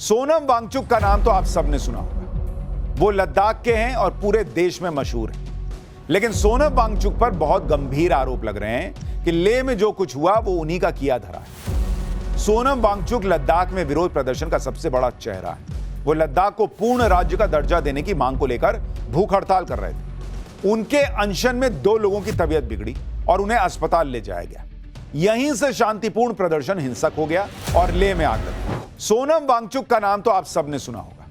सोनम वांगचुक का नाम तो आप सबने सुना होगा। वो लद्दाख के हैं और पूरे देश में मशहूर हैं। लेकिन सोनम वांगचुक पर बहुत गंभीर आरोप लग रहे हैं कि लेह में जो कुछ हुआ वो उन्हीं का किया धरा है। सोनम वांगचुक लद्दाख में विरोध प्रदर्शन का सबसे बड़ा चेहरा है। वो लद्दाख को पूर्ण राज्य का दर्जा देने की मांग को लेकर भूख हड़ताल कर रहे थे। उनके अनशन में 2 लोगों की तबीयत बिगड़ी और उन्हें अस्पताल ले जाया गया। यहीं से शांतिपूर्ण प्रदर्शन हिंसक हो गया और लेह में आग लगी। सोनम वांगचुक का नाम तो आप सबने सुना होगा।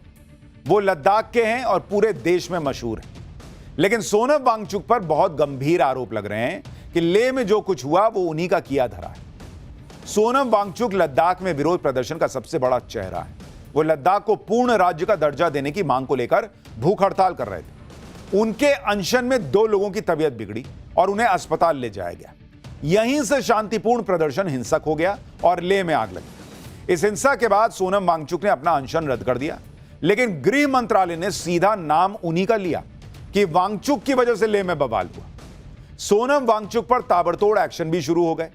वो लद्दाख के हैं और पूरे देश में मशहूर हैं। लेकिन सोनम वांगचुक पर बहुत गंभीर आरोप लग रहे हैं कि लेह में जो कुछ हुआ वो उन्हीं का किया धरा है। सोनम वांगचुक लद्दाख में विरोध प्रदर्शन का सबसे बड़ा चेहरा है। वो लद्दाख को पूर्ण राज्य का दर्जा देने की मांग को लेकर भूख हड़ताल कर रहे थे। उनके अनशन में 2 लोगों की तबीयत बिगड़ी और उन्हें अस्पताल ले जाया गया। यहीं से शांतिपूर्ण प्रदर्शन हिंसक हो गया और लेह में आग लगी। इस हिंसा के बाद सोनम वांगचुक ने अपना अनशन रद्द कर दिया, लेकिन गृह मंत्रालय ने सीधा नाम उन्हीं का लिया कि वांगचुक की वजह से लेह में बवाल हुआ। सोनम वांगचुक पर ताबड़तोड़ एक्शन भी शुरू हो गए,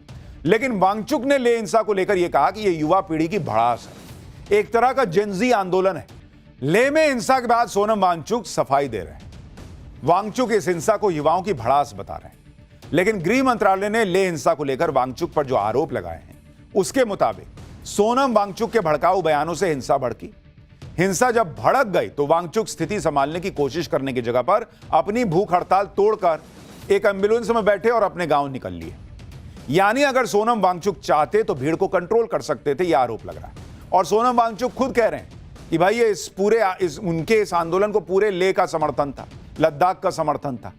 लेकिन वांगचुक ने लेह हिंसा को लेकर यह कहा कि यह युवा पीढ़ी की भड़ास है, एक तरह का जेनजी आंदोलन है। लेह में हिंसा के बाद सोनम वांगचुक सफाई दे रहे हैं। वांगचुक इस हिंसा को युवाओं की भड़ास बता रहे हैं, लेकिन गृह मंत्रालय ने लेह हिंसा को लेकर वांगचुक पर जो आरोप लगाए हैं उसके मुताबिक सोनम वांगचुक के भड़काऊ बयानों से हिंसा भड़की। हिंसा जब भड़क गई तो वांगचुक स्थिति संभालने की कोशिश करने की जगह पर अपनी भूख हड़ताल तोड़कर एक एम्बुलेंस में बैठे और अपने गांव निकल लिए। यानी अगर सोनम वांगचुक चाहते तो भीड़ को कंट्रोल कर सकते थे, यह आरोप लग रहा है। और सोनम वांगचुक खुद कह रहे हैं कि भाई ये उनके इस आंदोलन को पूरे लेह का समर्थन था, लद्दाख का समर्थन था।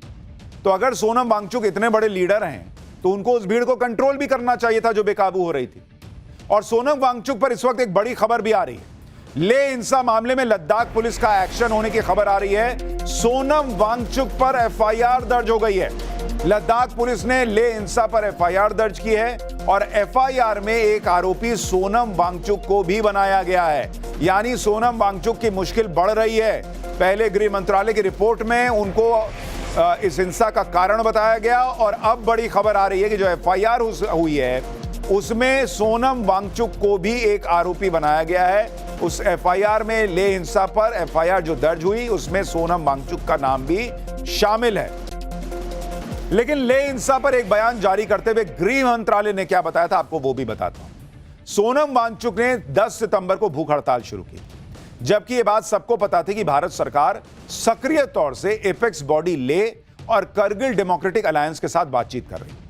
तो अगर सोनम वांगचुक इतने बड़े लीडर हैं तो उनको उस भीड़ को कंट्रोल भी करना चाहिए था जो बेकाबू हो रही थी। और सोनम वांगचुक पर इस वक्त एक बड़ी खबर भी आ रही है। लेह हिंसा मामले में लद्दाख पुलिस का एक्शन होने की खबर आ रही है। सोनम वांगचुक पर एफआईआर दर्ज हो गई है। लद्दाख पुलिस ने लेह हिंसा पर एफआईआर दर्ज की है और एफआईआर में एक आरोपी सोनम वांगचुक को भी बनाया गया है। यानी सोनम वांगचुक की मुश्किल बढ़ रही है। पहले गृह मंत्रालय की रिपोर्ट में उनको इस हिंसा का कारण बताया गया और अब बड़ी खबर आ रही है कि जो एफआईआर हुई है उसमें सोनम वांगचुक को भी एक आरोपी बनाया गया है। उस एफआईआर में लेह हिंसा पर एफआईआर जो दर्ज हुई उसमें सोनम वांगचुक का नाम भी शामिल है। लेकिन लेह हिंसा पर एक बयान जारी करते हुए गृह मंत्रालय ने क्या बताया था आपको वो भी बताता हूं। सोनम वांगचुक ने 10 सितंबर को भूख हड़ताल शुरू की, जबकि यह बात सबको पता थी कि भारत सरकार सक्रिय तौर से एपेक्स बॉडी लेह और करगिल डेमोक्रेटिक अलायंस के साथ बातचीत कर रही।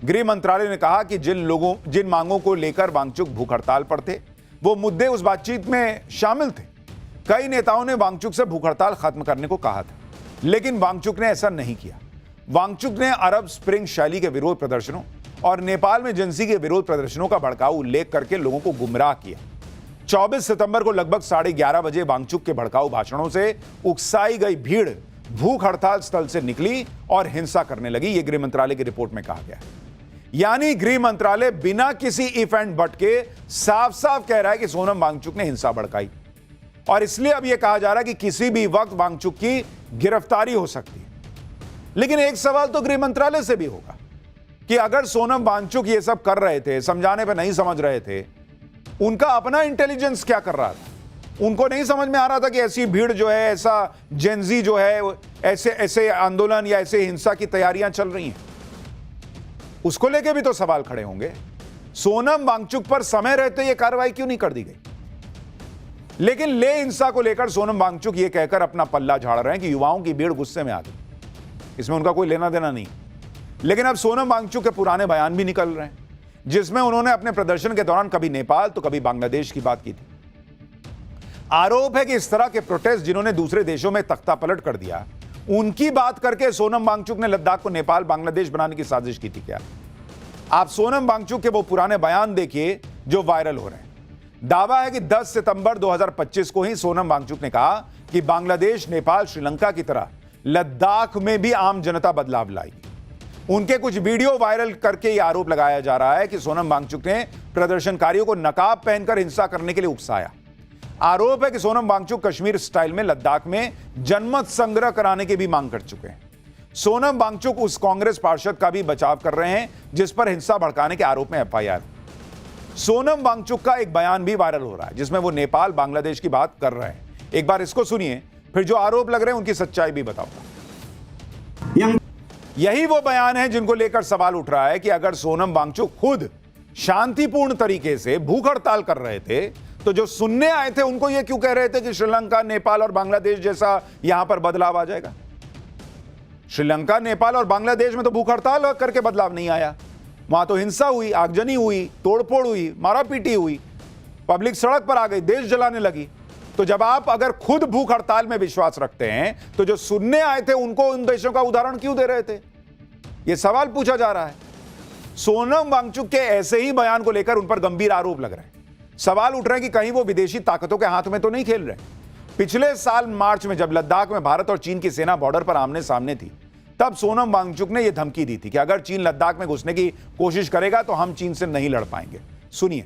गृह मंत्रालय ने कहा कि जिन मांगों को लेकर वांगचुक भूख हड़ताल पर थे वो मुद्दे उस बातचीत में शामिल थे। कई नेताओं ने वांगचुक से भूख हड़ताल खत्म करने को कहा था, लेकिन वांगचुक ने ऐसा नहीं किया। वांगचुक ने अरब स्प्रिंग शैली के विरोध प्रदर्शनों और नेपाल में जिंसी के विरोध प्रदर्शनों का भड़काऊ उल्लेख करके लोगों को गुमराह किया। 24 सितंबर को लगभग 11:30 बजे वांगचुक के भड़काऊ भाषणों से उकसाई गई भीड़ भूख हड़ताल स्थल से निकली और हिंसा करने लगी। यह गृह मंत्रालय की रिपोर्ट में कहा गया है। यानी गृह मंत्रालय बिना किसी इफ एंड बट के साफ साफ कह रहा है कि सोनम वांगचुक ने हिंसा भड़काई और इसलिए अब यह कहा जा रहा है कि किसी भी वक्त वांगचुक की गिरफ्तारी हो सकती है। लेकिन एक सवाल तो गृह मंत्रालय से भी होगा कि अगर सोनम वांगचुक ये सब कर रहे थे, समझाने पर नहीं समझ रहे थे, उनका अपना इंटेलिजेंस क्या कर रहा था? उनको नहीं समझ में आ रहा था कि ऐसी भीड़ जो है, ऐसा जेनजी जो है, ऐसे आंदोलन या ऐसे हिंसा की तैयारियां चल रही हैं? उसको लेके भी तो सवाल खड़े होंगे। सोनम वांगचुक पर समय रहते यह कार्रवाई क्यों नहीं कर दी गई? लेकिन लेह हिंसा को लेकर सोनम वांगचुक यह कहकर अपना पल्ला झाड़ रहे हैं कि युवाओं की भीड़ गुस्से में आ गई, इसमें उनका कोई लेना देना नहीं। लेकिन अब सोनम वांगचुक के पुराने बयान भी निकल रहे हैं, जिसमें उन्होंने अपने प्रदर्शन के दौरान कभी नेपाल तो कभी बांग्लादेश की बात की थी। आरोप है कि इस तरह के प्रोटेस्ट जिन्होंने दूसरे देशों में तख्ता पलट कर दिया, उनकी बात करके सोनम वांगचुक ने लद्दाख को नेपाल बांग्लादेश बनाने की साजिश की थी। क्या आप सोनम वांगचुक के वो पुराने बयान देखिए जो वायरल हो रहे हैं। दावा है कि 10 सितंबर 2025 को ही सोनम वांगचुक ने कहा कि बांग्लादेश, नेपाल, श्रीलंका की तरह लद्दाख में भी आम जनता बदलाव लाएगी। उनके कुछ वीडियो वायरल करके यह आरोप लगाया जा रहा है कि सोनम वांगचुक ने प्रदर्शनकारियों को नकाब पहनकर हिंसा करने के लिए उकसाया। आरोप है कि सोनम वांगचुक कश्मीर स्टाइल में लद्दाख में जनमत संग्रह कराने की भी मांग कर चुके हैं। सोनम वांगचुक उस कांग्रेस पार्षद का भी बचाव कर रहे हैं जिस पर हिंसा भड़काने के आरोप में एफआईआर। सोनम वांगचुक का एक बयान भी वायरल हो रहा है जिसमें वो नेपाल बांग्लादेश की बात कर रहे हैं। एक बार इसको सुनिए, फिर जो आरोप लग रहे हैं उनकी सच्चाई भी बताऊंगा। यही वो बयान है जिनको लेकर सवाल उठ रहा है कि अगर सोनम वांगचुक खुद शांतिपूर्ण तरीके से भूख हड़ताल कर रहे थे तो जो सुनने आए थे उनको ये क्यों कह रहे थे कि श्रीलंका, नेपाल और बांग्लादेश जैसा यहां पर बदलाव आ जाएगा? श्रीलंका, नेपाल और बांग्लादेश में तो भूख हड़ताल करके बदलाव नहीं आया। वहां तो हिंसा हुई, आगजनी हुई, तोड़फोड़ हुई, मारापीटी हुई, पब्लिक सड़क पर आ गई, देश जलाने लगी। तो जब आप अगर खुद भूख हड़ताल में विश्वास रखते हैं तो जो सुनने आए थे उनको उन देशों का उदाहरण क्यों दे रहे थे? यह सवाल पूछा जा रहा है। सोनम वांगचुक के ऐसे ही बयान को लेकर उन पर गंभीर आरोप लग रहे हैं। सवाल उठ रहे हैं कि कहीं वो विदेशी ताकतों के हाथ में तो नहीं खेल रहे। पिछले साल मार्च में जब लद्दाख में भारत और चीन की सेना बॉर्डर पर आमने सामने थी, तब सोनम वांगचुक ने यह धमकी दी थी कि अगर चीन लद्दाख में घुसने की कोशिश करेगा तो हम चीन से नहीं लड़ पाएंगे। सुनिए।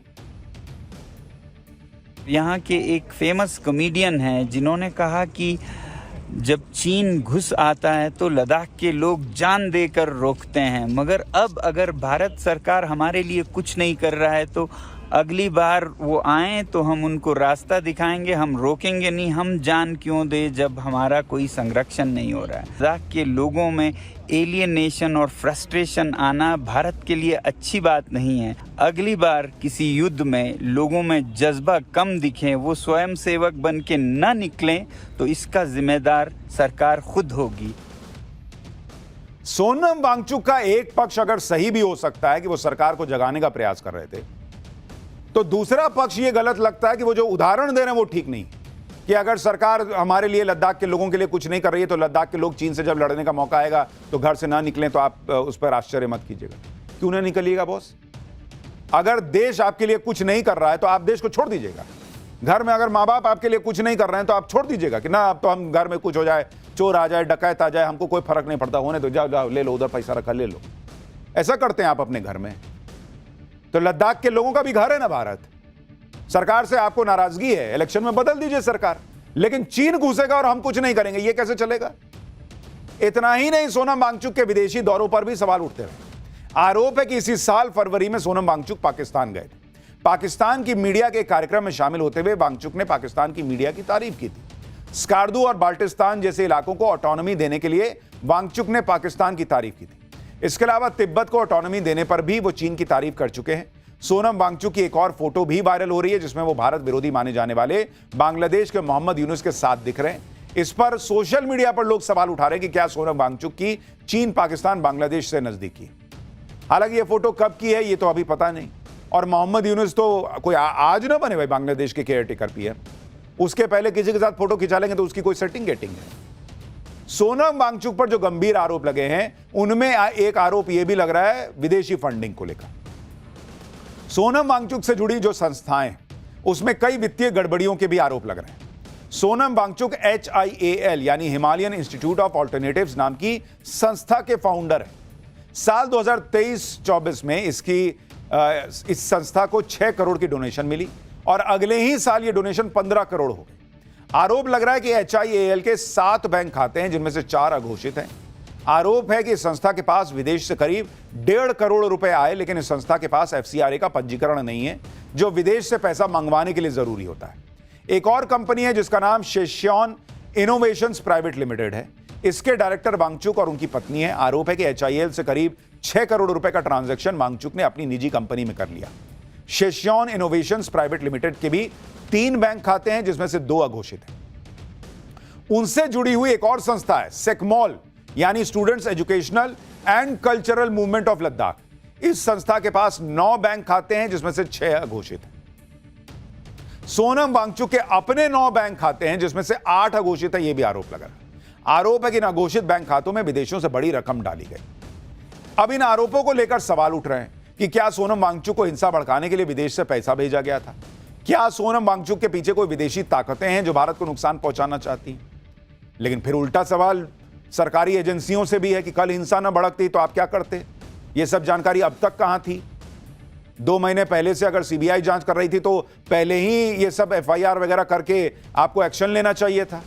यहाँ के एक फेमस कॉमेडियन हैं जिन्होंने कहा कि जब चीन घुस आता है तो लद्दाख के लोग जान देकर रोकते हैं, मगर अब अगर भारत सरकार हमारे लिए कुछ नहीं कर रहा है तो अगली बार वो आए तो हम उनको रास्ता दिखाएंगे, हम रोकेंगे नहीं। हम जान क्यों दे जब हमारा कोई संरक्षण नहीं हो रहा है। लद्दाख के लोगों में एलियनेशन और फ्रस्ट्रेशन आना भारत के लिए अच्छी बात नहीं है। अगली बार किसी युद्ध में लोगों में जज्बा कम दिखे, वो स्वयं सेवक बन के न निकलें, तो इसका जिम्मेदार सरकार खुद होगी। सोनम वांगचुक का एक पक्ष अगर सही भी हो सकता है कि वो सरकार को जगाने का प्रयास कर रहे थे, तो दूसरा पक्ष ये गलत लगता है कि वो जो उदाहरण दे रहे हैं वो ठीक नहीं। कि अगर सरकार हमारे लिए, लद्दाख के लोगों के लिए कुछ नहीं कर रही है तो लद्दाख के लोग चीन से जब लड़ने का मौका आएगा तो घर से ना निकलें, तो आप उस पर आश्चर्य मत कीजिएगा। क्यों ना निकलिएगा बॉस? अगर देश आपके लिए कुछ नहीं कर रहा है तो आप देश को छोड़ दीजिएगा। घर में अगर माँ बाप आपके लिए कुछ नहीं कर रहे हैं तो आप छोड़ दीजिएगा कि ना अब तो हम घर में कुछ हो जाए, चोर आ जाए, डकैत आ जाए, हमको कोई फर्क नहीं पड़ता, होने तो जाओ ले लो, उधर पैसा रखा ले लो। ऐसा करते हैं आप अपने घर में। तो लद्दाख के लोगों का भी घर है ना भारत। सरकार से आपको नाराजगी है, इलेक्शन में बदल दीजिए सरकार, लेकिन चीन घुसेगा और हम कुछ नहीं करेंगे, यह कैसे चलेगा? इतना ही नहीं, सोनम वांगचुक के विदेशी दौरों पर भी सवाल उठते रहे। आरोप है कि इसी साल फरवरी में सोनम वांगचुक पाकिस्तान गए थे। पाकिस्तान की मीडिया के कार्यक्रम में शामिल होते हुए वांगचुक ने पाकिस्तान की मीडिया की तारीफ की थी। स्कार्दू और बाल्टिस्तान जैसे इलाकों को ऑटोनॉमी देने के लिए वांगचुक ने पाकिस्तान की तारीफ की थी। इसके अलावा तिब्बत को ऑटोनॉमी देने पर भी वो चीन की तारीफ कर चुके हैं। सोनम वांगचुक की एक और फोटो भी वायरल हो रही है जिसमें वो भारत विरोधी माने जाने वाले बांग्लादेश के मोहम्मद यूनुस के साथ दिख रहे हैं। इस पर सोशल मीडिया पर लोग सवाल उठा रहे हैं कि क्या सोनम वांगचुक की चीन, पाकिस्तान, बांग्लादेश से नजदीकी। हालांकि ये फोटो कब की है ये तो अभी पता नहीं। और मोहम्मद यूनुस तो कोई आज ना बने भाई बांग्लादेश के केयरटेकर पीएम, उसके पहले किसी के साथ फोटो खिंचा लेंगे तो उसकी कोई सेटिंग गेटिंग है। सोनम वांगचुक पर जो गंभीर आरोप लगे हैं उनमें एक आरोप यह भी लग रहा है विदेशी फंडिंग को लेकर। सोनम वांगचुक से जुड़ी जो संस्थाएं, उसमें कई वित्तीय गड़बड़ियों के भी आरोप लग रहे हैं। सोनम वांगचुक HIAL यानी हिमालयन इंस्टीट्यूट ऑफ ऑल्टरनेटिव्स नाम की संस्था के फाउंडर हैं। साल 2023-24 में इस संस्था को 6 करोड़ की डोनेशन मिली और अगले ही साल ये डोनेशन 15 करोड़ हो गई। आरोप लग रहा है कि HIAL के 7 बैंक खाते हैं जिनमें से 4 अघोषित हैं। आरोप है कि इस संस्था के पास विदेश से करीब 1.5 करोड़ रुपए आए, लेकिन इस संस्था के पास FCRA का पंजीकरण नहीं है जो विदेश से पैसा मंगवाने के लिए जरूरी होता है। एक और कंपनी है जिसका नाम शेश्योन इनोवेशंस प्राइवेट लिमिटेड है। इसके डायरेक्टर वांगचुक और उनकी पत्नी है। आरोप है कि HIAL से करीब 6 करोड़ रुपए का ट्रांजैक्शन वांगचुक ने अपनी निजी कंपनी में कर लिया। शेश्योन इनोवेशंस प्राइवेट लिमिटेड के भी 3 बैंक खाते हैं जिसमें से 2 अघोषित हैं। उनसे जुड़ी हुई एक और संस्था है सेकमॉल यानी students educational and cultural movement of Ladakh. इस संस्था के पास 9 बैंक खाते हैं जिसमें से 6 अघोषित हैं। सोनम वांगचुक के अपने 9 बैंक खाते हैं जिसमें से 8 अघोषित है, यह भी आरोप लगा। आरोप है कि इन अघोषित बैंक खातों में विदेशों से बड़ी रकम डाली गई। अब इन आरोपों को लेकर सवाल उठ रहे हैं कि क्या सोनम वांगचुक को हिंसा भड़काने के लिए विदेश से पैसा भेजा गया था? क्या सोनम वांगचुक के पीछे कोई विदेशी ताकतें हैं जो भारत को नुकसान पहुंचाना चाहती हैं? लेकिन फिर उल्टा सवाल सरकारी एजेंसियों से भी है कि कल हिंसा न भड़कती तो आप क्या करते? यह सब जानकारी अब तक कहां थी? 2 महीने पहले से अगर CBI जांच कर रही थी तो पहले ही ये सब FIR वगैरह करके आपको एक्शन लेना चाहिए था।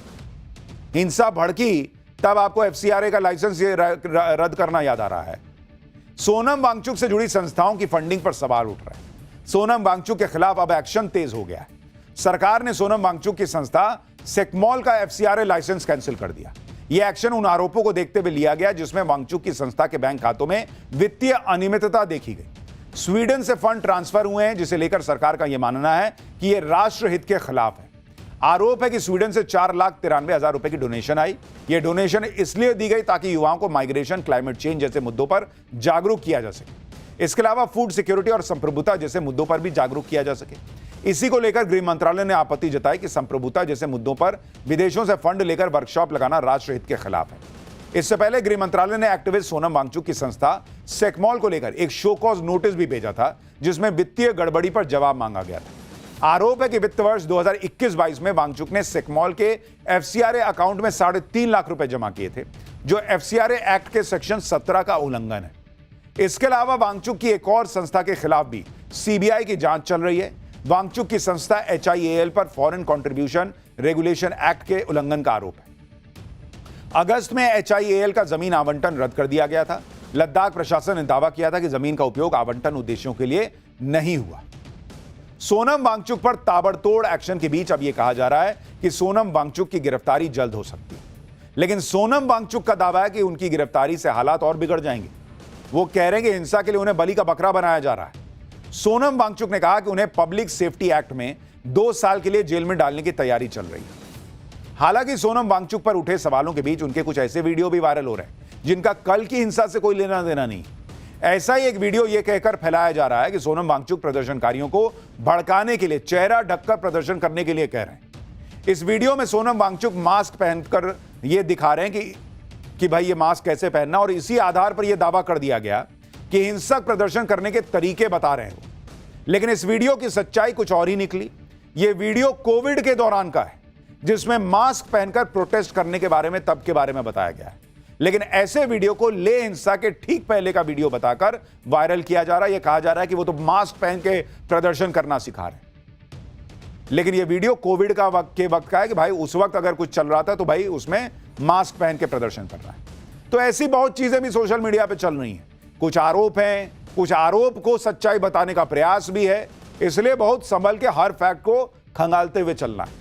हिंसा भड़की तब आपको FCRA का लाइसेंस रद्द करना याद आ रहा है। सोनम वांगचुक से जुड़ी संस्थाओं की फंडिंग पर सवाल उठ रहा है। सोनम वांगचुक के खिलाफ अब एक्शन तेज हो गया है। सरकार ने सोनम वांगचुक की संस्था सेकमॉल का एफसीआरए लाइसेंस कैंसिल कर दिया। यह एक्शन उन आरोपों को देखते हुए लिया गया जिसमें वांगचुक की संस्था के बैंक खातों में वित्तीय अनियमितता देखी गई। स्वीडन से फंड ट्रांसफर हुए हैं, जिसे लेकर सरकार का यह मानना है कि यह राष्ट्रहित के खिलाफ है। आरोप है कि स्वीडन से 4,93,000 रुपए की डोनेशन आई। यह डोनेशन इसलिए दी गई ताकि युवाओं को माइग्रेशन, क्लाइमेट चेंज जैसे मुद्दों पर जागरूक किया जा सके। इसके अलावा फूड सिक्योरिटी और संप्रभुता जैसे मुद्दों पर भी जागरूक किया जा सके। इसी को लेकर गृह मंत्रालय ने आपत्ति जताई कि संप्रभुता जैसे मुद्दों पर विदेशों से फंड लेकर वर्कशॉप लगाना राष्ट्रहित के खिलाफ है। इससे पहले गृह मंत्रालय ने एक्टिविस्ट सोनम वांगचुक की संस्था सेकमॉल को लेकर एक शो कॉज नोटिस भी भेजा था, जिसमें वित्तीय गड़बड़ी पर जवाब मांगा गया था। आरोप है कि वित्त वर्ष 2021-22 में वांगचुक ने सेकमॉल के एफसीआरए अकाउंट में 3.5 लाख रुपए जमा किए थे, जो एफसीआरए एक्ट के सेक्शन 17 का उल्लंघन है। इसके अलावा वांगचुक की एक और संस्था के खिलाफ भी सीबीआई की जांच चल रही है। वांगचुक की संस्था HIAL पर फॉरेन कंट्रीब्यूशन रेगुलेशन एक्ट के उल्लंघन का आरोप है। अगस्त में HIAL का जमीन आवंटन रद्द कर दिया गया था। लद्दाख प्रशासन ने दावा किया था कि जमीन का उपयोग आवंटन उद्देश्यों के लिए नहीं हुआ। सोनम वांगचुक पर ताबड़तोड़ एक्शन के बीच अब यह कहा जा रहा है कि सोनम वांगचुक की गिरफ्तारी जल्द हो सकती है, लेकिन सोनम वांगचुक का दावा है कि उनकी गिरफ्तारी से हालात और बिगड़ जाएंगे। वो कह रहे हैं कि हिंसा के लिए उन्हें बलि का बकरा बनाया जा रहा है। सोनम वांगचुक ने कहा कि उन्हें पब्लिक सेफ्टी एक्ट में 2 साल के लिए जेल में डालने की तैयारी चल रही है। हालांकि सोनम वांगचुक पर उठे सवालों के बीच उनके कुछ ऐसे वीडियो भी वायरल हो रहे हैं जिनका कल की हिंसा से कोई लेना देना नहीं। ऐसा ही एक वीडियो यह कहकर फैलाया जा रहा है कि सोनम वांगचुक प्रदर्शनकारियों को भड़काने के लिए चेहरा ढककर प्रदर्शन करने के लिए कह रहे हैं। इस वीडियो में सोनम वांगचुक मास्क पहनकर यह दिखा रहे हैं कि भाई ये मास्क कैसे पहनना, और इसी आधार पर यह दावा कर दिया गया कि हिंसक प्रदर्शन करने के तरीके बता रहे हैं। लेकिन इस वीडियो की सच्चाई कुछ और ही निकली। यह वीडियो कोविड के दौरान का है, जिसमें मास्क पहनकर प्रोटेस्ट करने के बारे में तब के बारे में बताया गया है। लेकिन ऐसे वीडियो को ले हिंसा के ठीक पहले का वीडियो बताकर वायरल किया जा रहा है। यह कहा जा रहा है कि वो तो मास्क पहन के प्रदर्शन करना सिखा रहे हैं। लेकिन यह वीडियो कोविड का वक्त का है कि भाई उस वक्त अगर कुछ चल रहा था तो भाई उसमें मास्क पहन के प्रदर्शन कर रहा है। तो ऐसी बहुत चीजें भी सोशल मीडिया पे चल रही हैं। कुछ आरोप हैं, कुछ आरोप को सच्चाई बताने का प्रयास भी है, इसलिए बहुत संभल के हर फैक्ट को खंगालते हुए चलना है।